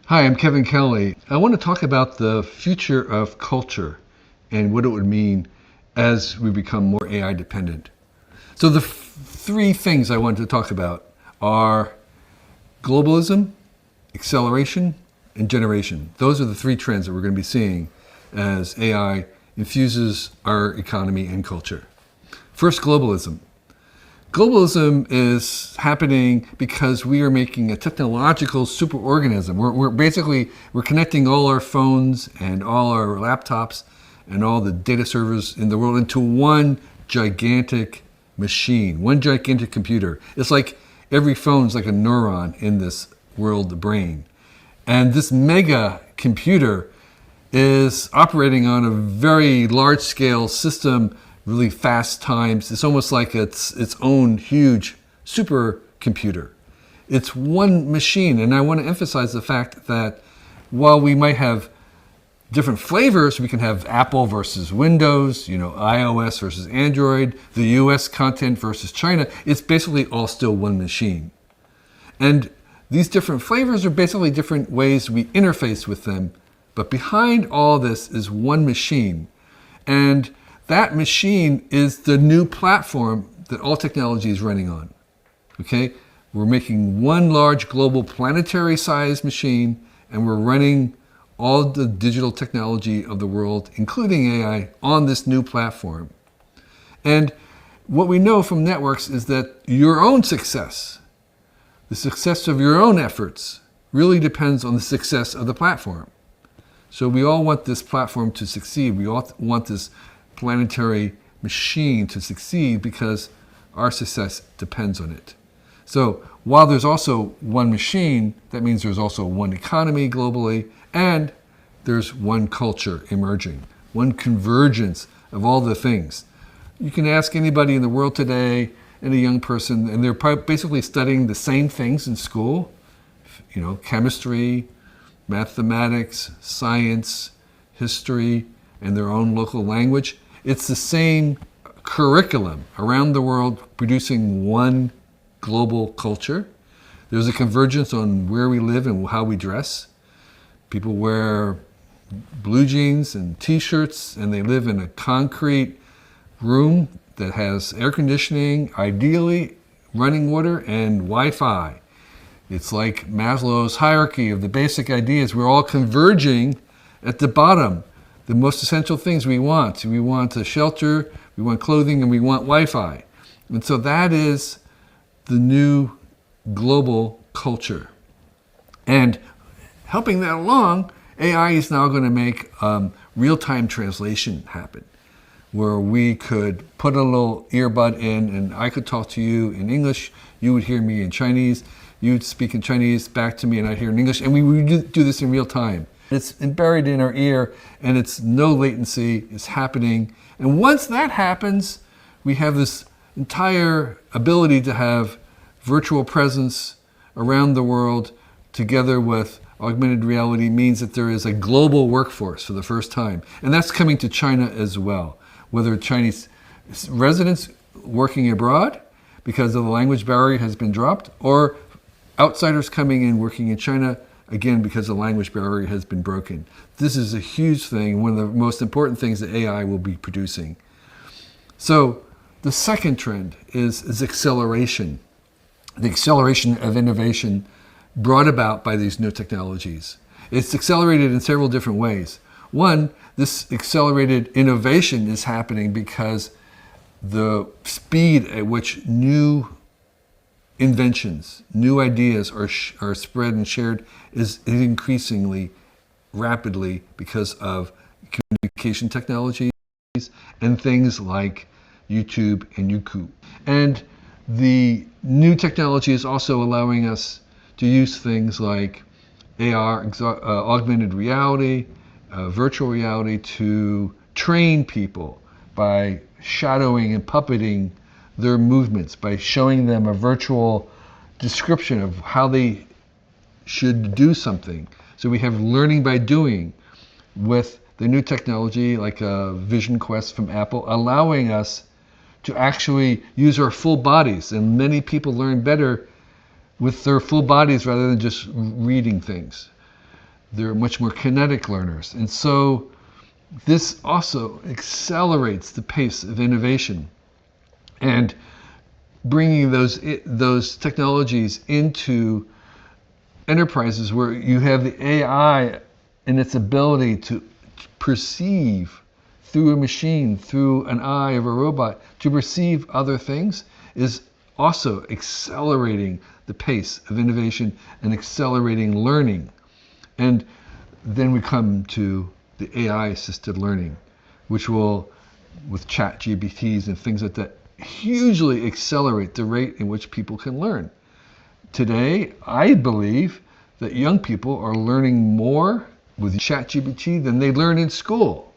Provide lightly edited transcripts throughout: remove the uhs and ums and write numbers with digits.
Hi, I'm Kevin Kelly. I want to talk about the future of culture and what it would mean as we become more AI dependent. So the three things I want to talk about are globalism, acceleration, and generation. Those are the three trends that we're going to be seeing as AI infuses our economy and culture. First, globalism. Globalism is happening because we are making a technological superorganism. We're connecting all our phones and all our laptops and all the data servers in the world into one gigantic machine, one gigantic computer. It's like every phone's like a neuron in this world brain. And this mega computer is operating on a very large scale system, really fast times. It's almost like it's its own huge supercomputer. It's one machine, and I want to emphasize the fact that while we might have different flavors, we can have Apple versus Windows, iOS versus Android, the US content versus China. It's basically all still one machine. And these different flavors are basically different ways we interface with them. But behind all this is one machine. And that machine is the new platform that all technology is running on. Okay? We're making one large global planetary size machine, and we're running all the digital technology of the world, including AI, on this new platform. And what we know from networks is that your own success, the success of your own efforts, really depends on the success of the platform. So we all want this platform to succeed. We all want this planetary machine to succeed because our success depends on it. So while there's also one machine, that means there's also one economy globally, and there's one culture emerging, one convergence of all the things. You can ask anybody in the world today, any young person, and they're basically studying the same things in school, chemistry, mathematics, science, history, and their own local language. It's the same curriculum around the world producing one global culture. There's a convergence on where we live and how we dress. People wear blue jeans and t-shirts, and they live in a concrete room that has air conditioning, ideally running water, and Wi-Fi. It's like Maslow's hierarchy of the basic ideas. We're all converging at the bottom. The most essential things we want. We want a shelter, we want clothing, and we want Wi-Fi. And so that is the new global culture. And helping that along, AI is now going to make real-time translation happen, where we could put a little earbud in and I could talk to you in English, you would hear me in Chinese, you would speak in Chinese back to me and I'd hear in English, and we would do this in real time. It's buried in our ear, and it's no latency, it's happening. And once that happens, we have this entire ability to have virtual presence around the world together with augmented reality means that there is a global workforce for the first time. And that's coming to China as well. Whether Chinese residents working abroad because of the language barrier has been dropped, or outsiders coming in working in China, again, because the language barrier has been broken. This is a huge thing, one of the most important things that AI will be producing. So the second trend is acceleration. The acceleration of innovation brought about by these new technologies. It's accelerated in several different ways. One, this accelerated innovation is happening because the speed at which new inventions, new ideas are spread and shared is increasingly rapidly because of communication technologies and things like YouTube and Youku. And the new technology is also allowing us to use things like AR, augmented reality, virtual reality, to train people by shadowing and puppeting their movements, by showing them a virtual description of how they should do something. So we have learning by doing with the new technology like Vision Quest from Apple, allowing us to actually use our full bodies. And many people learn better with their full bodies rather than just reading things. They're much more kinetic learners. And so this also accelerates the pace of innovation and bringing those technologies into enterprises where you have the AI and its ability to perceive through a machine, through an eye of a robot, to perceive other things is also accelerating the pace of innovation and accelerating learning. And then we come to the AI-assisted learning, which will, with chat GPTs and things like that, hugely accelerate the rate in which people can learn. Today, I believe that young people are learning more with ChatGPT than they learn in school.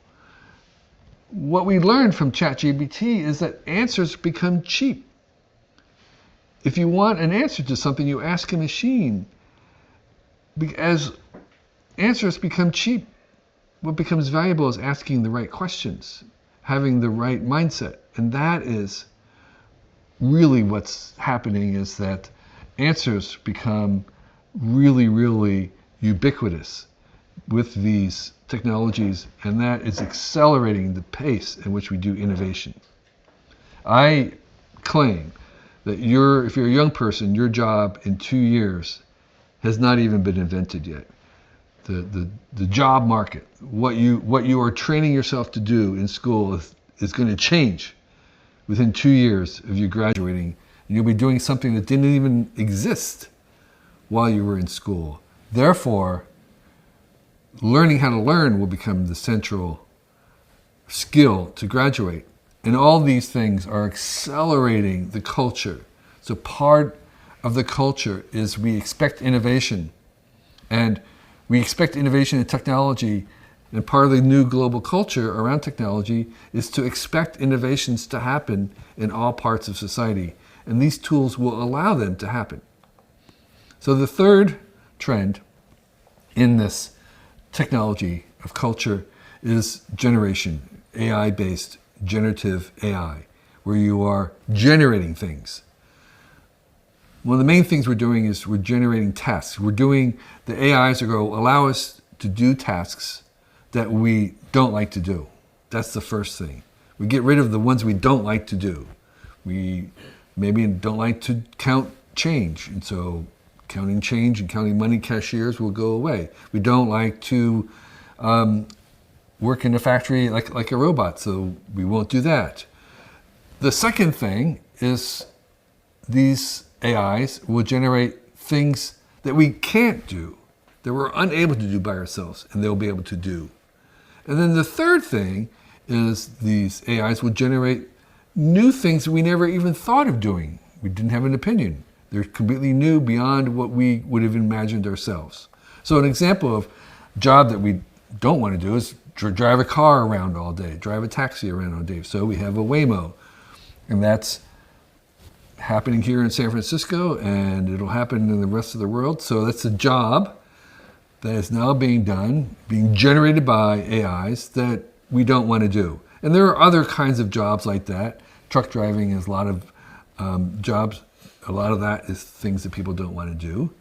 What we learned from ChatGPT is that answers become cheap. If you want an answer to something, you ask a machine. As answers become cheap, what becomes valuable is asking the right questions, having the right mindset. And that is really what's happening, is that answers become really, really ubiquitous with these technologies, and that is accelerating the pace in which we do innovation. I claim that if you're a young person, your job in 2 years has not even been invented yet. The job market, what you are training yourself to do in school is going to change within 2 years of you graduating, and you'll be doing something that didn't even exist while you were in school. Therefore, learning how to learn will become the central skill to graduate. And all these things are accelerating the culture. So part of the culture is we expect innovation. And we expect innovation in technology. And part of the new global culture around technology is to expect innovations to happen in all parts of society. And these tools will allow them to happen. So the third trend in this technology of culture is generation, AI-based generative AI, where you are generating things. One of the main things we're doing is we're generating tasks. The AIs are going to allow us to do tasks that we don't like to do. That's the first thing. We get rid of the ones we don't like to do. We maybe don't like to count change, and so counting change and counting money cashiers will go away. We don't like to work in a factory like a robot, so we won't do that. The second thing is these AIs will generate things that we can't do, that we're unable to do by ourselves, and they'll be able to do. And then the third thing is these AIs will generate new things that we never even thought of doing. We didn't have an opinion. They're completely new, beyond what we would have imagined ourselves. So an example of a job that we don't want to do is drive a car around all day, drive a taxi around all day. So we have a Waymo, and that's happening here in San Francisco, and it'll happen in the rest of the world. So that's a job that is now being done, being generated by AIs that we don't want to do. And there are other kinds of jobs like that. Truck driving is a lot of jobs. A lot of that is things that people don't want to do.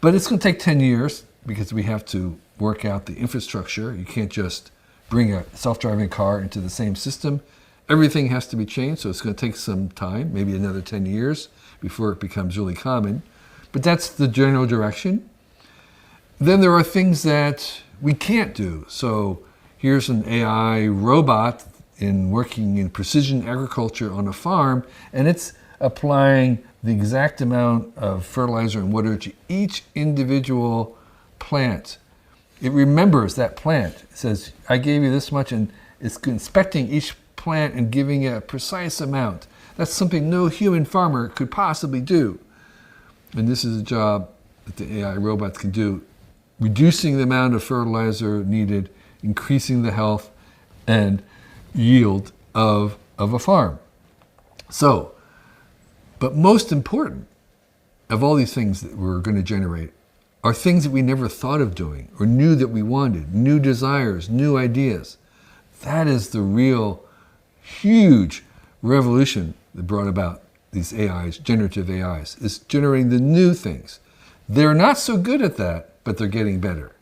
But it's going to take 10 years because we have to work out the infrastructure. You can't just bring a self-driving car into the same system. Everything has to be changed, so it's going to take some time, maybe another 10 years before it becomes really common. But that's the general direction. Then there are things that we can't do. So here's an AI robot working in precision agriculture on a farm, and it's applying the exact amount of fertilizer and water to each individual plant. It remembers that plant. It says, I gave you this much, and it's inspecting each plant and giving it a precise amount. That's something no human farmer could possibly do. And this is a job that the AI robots can do, reducing the amount of fertilizer needed, increasing the health and yield of a farm. So, but most important of all these things that we're going to generate are things that we never thought of doing or knew that we wanted, new desires, new ideas. That is the real huge revolution that brought about these AIs, generative AIs, is generating the new things. They're not so good at that, but they're getting better.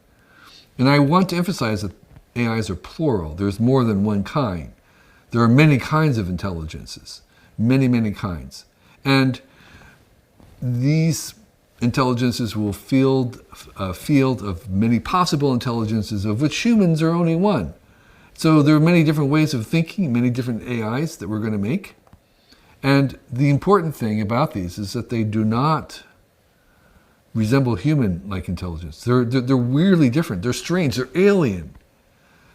And I want to emphasize that AIs are plural. There's more than one kind. There are many kinds of intelligences, many, many kinds. And these intelligences will field a field of many possible intelligences, of which humans are only one. So there are many different ways of thinking, many different AIs that we're going to make. And the important thing about these is that they do not resemble human-like intelligence. They're weirdly different. They're strange. They're alien.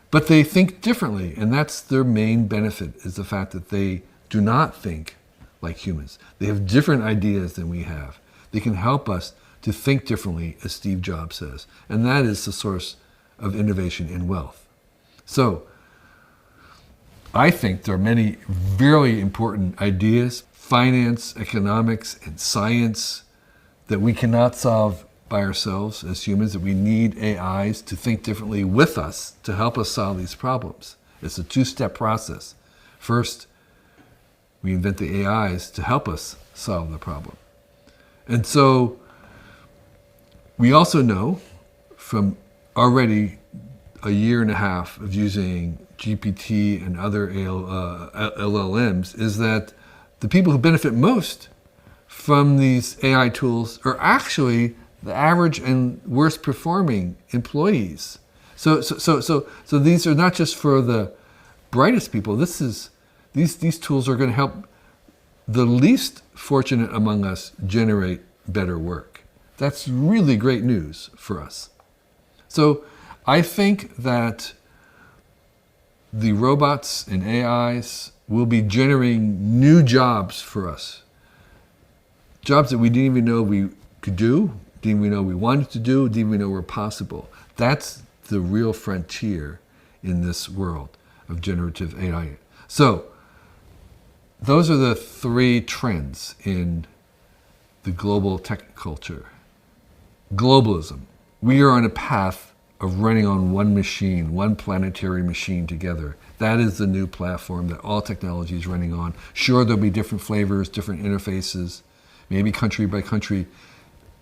But they think differently, and that's their main benefit, is the fact that they do not think like humans. They have different ideas than we have. They can help us to think differently, as Steve Jobs says. And that is the source of innovation and wealth. So I think there are many very important ideas, finance, economics, and science, that we cannot solve by ourselves as humans, that we need AIs to think differently with us to help us solve these problems. It's a two-step process. First, we invent the AIs to help us solve the problem. And so we also know from already a year and a half of using GPT and other LLMs is that the people who benefit most from these AI tools are actually the average and worst performing employees. So these are not just for the brightest people. These tools are going to help the least fortunate among us generate better work. That's really great news for us. So I think that the robots and AIs will be generating new jobs for us. Jobs that we didn't even know we could do, didn't even know we wanted to do, didn't even know were possible. That's the real frontier in this world of generative AI. So those are the three trends in the global tech culture. Globalism. We are on a path of running on one machine, one planetary machine together. That is the new platform that all technology is running on. Sure, there'll be different flavors, different interfaces, maybe country by country,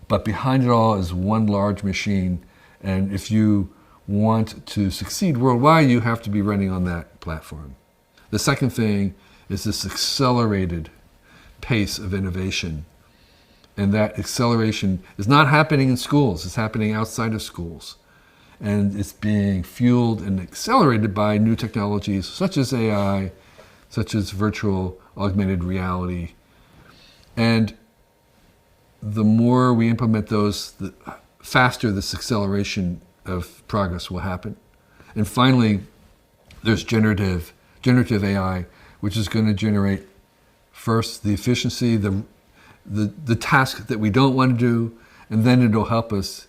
but behind it all is one large machine. And if you want to succeed worldwide, you have to be running on that platform. The second thing is this accelerated pace of innovation. And that acceleration is not happening in schools, it's happening outside of schools. And it's being fueled and accelerated by new technologies such as AI, such as virtual augmented reality. And the more we implement those, the faster this acceleration of progress will happen. And finally, there's generative AI, which is going to generate first the efficiency, the task that we don't want to do, and then it'll help us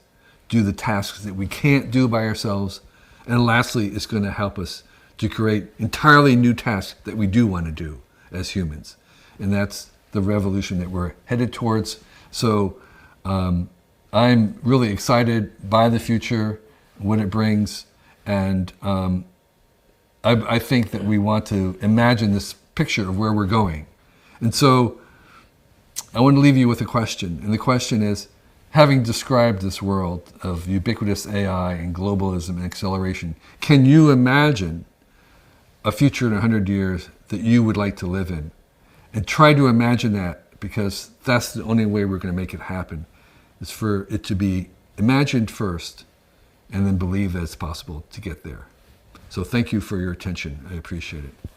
do the tasks that we can't do by ourselves. And lastly, it's going to help us to create entirely new tasks that we do want to do as humans. And that's the revolution that we're headed towards. So I'm really excited by the future, what it brings. And I think that we want to imagine this picture of where we're going. And so I want to leave you with a question. And the question is, having described this world of ubiquitous AI and globalism and acceleration, can you imagine a future in 100 years that you would like to live in? And try to imagine that, because that's the only way we're going to make it happen, is for it to be imagined first and then believe that it's possible to get there. So thank you for your attention. I appreciate it.